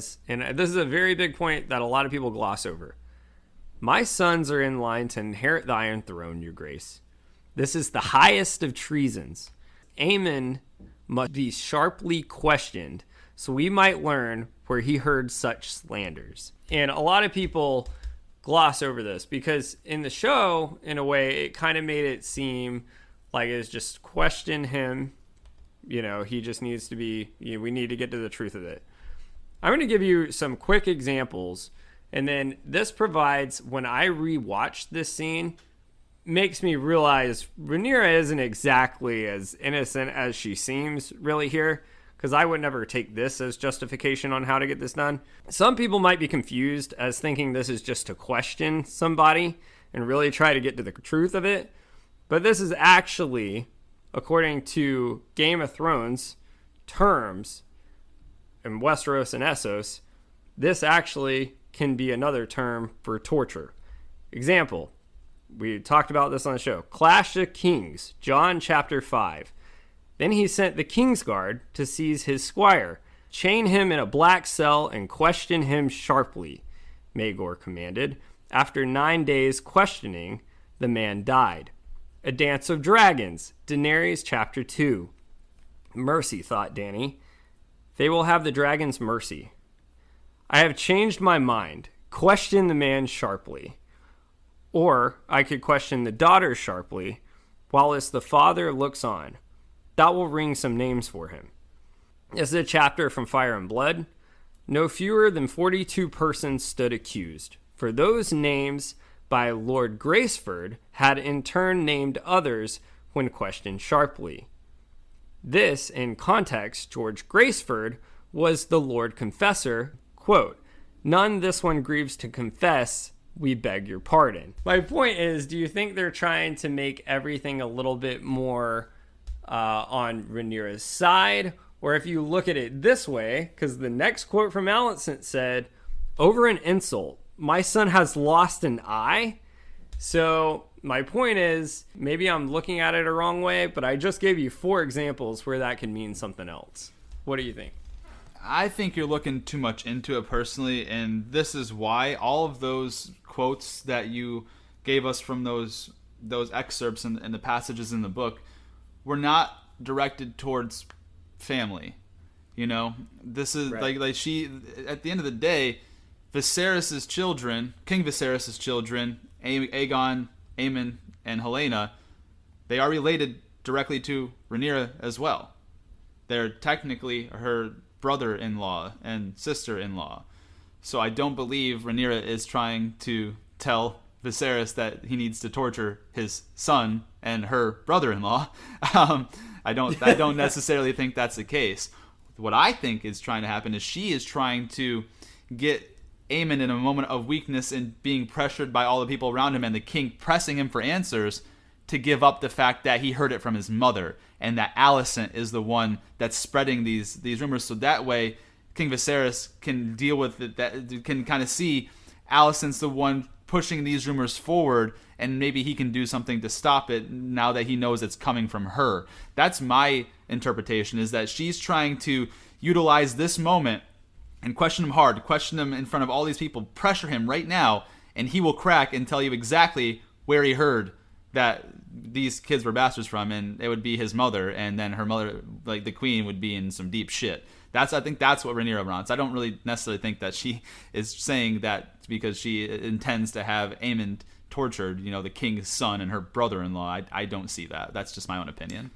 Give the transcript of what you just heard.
says, and this is a very big point that a lot of people gloss over, my sons are in line to inherit the Iron Throne, your grace. This is the highest of treasons. Aemond must be sharply questioned, so we might learn where he heard such slanders. And a lot of people gloss over this because in the show, in a way, it kind of made it seem like it's just question him. You know, he just needs to be, we need to get to the truth of it. I'm going to give you some quick examples. And then this provides, when I rewatch this scene, makes me realize Rhaenyra isn't exactly as innocent as she seems really here, because I would never take this as justification on how to get this done. Some people might be confused as thinking this is just to question somebody and really try to get to the truth of it. But this is actually, according to Game of Thrones terms in Westeros and Essos, this actually can be another term for torture. Example, we talked about this on the show. Clash of Kings, Jon chapter 5. Then he sent the King's Guard to seize his squire, chain him in a black cell, and question him sharply, Maegor commanded. After 9 days questioning, the man died. A Dance of Dragons, Daenerys chapter 2. Mercy, thought Dany. They will have the dragons mercy. I have changed my mind. Question the man sharply. Or I could question the daughter sharply, whilst the father looks on. That will ring some names for him. This is a chapter from Fire and Blood. No fewer than 42 persons stood accused. For those names by Lord Graceford had in turn named others when questioned sharply. This, in context, George Graceford was the Lord Confessor. Quote, none this one grieves to confess, we beg your pardon. My point is, do you think they're trying to make everything a little bit more on Rhaenyra's side? Or if you look at it this way, because the next quote from Alicent said, over an insult, my son has lost an eye. So my point is, maybe I'm looking at it a wrong way, but I just gave you 4 examples where that can mean something else. What do you think? I think you're looking too much into it personally, and this is why all of those quotes that you gave us from those excerpts and the passages in the book were not directed towards family. You know, this is right. like she, at the end of the day, Viserys's children, King Viserys's children, Aegon, Aemond, and Helaena, they are related directly to Rhaenyra as well. They're technically her brother-in-law and sister-in-law. So I don't believe Rhaenyra is trying to tell Viserys that he needs to torture his son and her brother-in-law. I don't necessarily think that's the case. What I think is trying to happen is she is trying to get Aemond in a moment of weakness and being pressured by all the people around him and the king pressing him for answers to give up the fact that he heard it from his mother and that Alicent is the one that's spreading these rumors. So that way King Viserys can deal with it, that can kind of see Alicent's the one pushing these rumors forward, and maybe he can do something to stop it now that he knows it's coming from her. That's my interpretation, is that she's trying to utilize this moment and question him hard, question him in front of all these people, pressure him right now, and he will crack and tell you exactly where he heard that these kids were bastards from, and it would be his mother, and then her mother, like the queen, would be in some deep shit. I think that's what Rhaenyra wants. I don't really necessarily think that she is saying that because she intends to have Aemond tortured, the king's son and her brother-in-law. I don't see that. That's just my own opinion.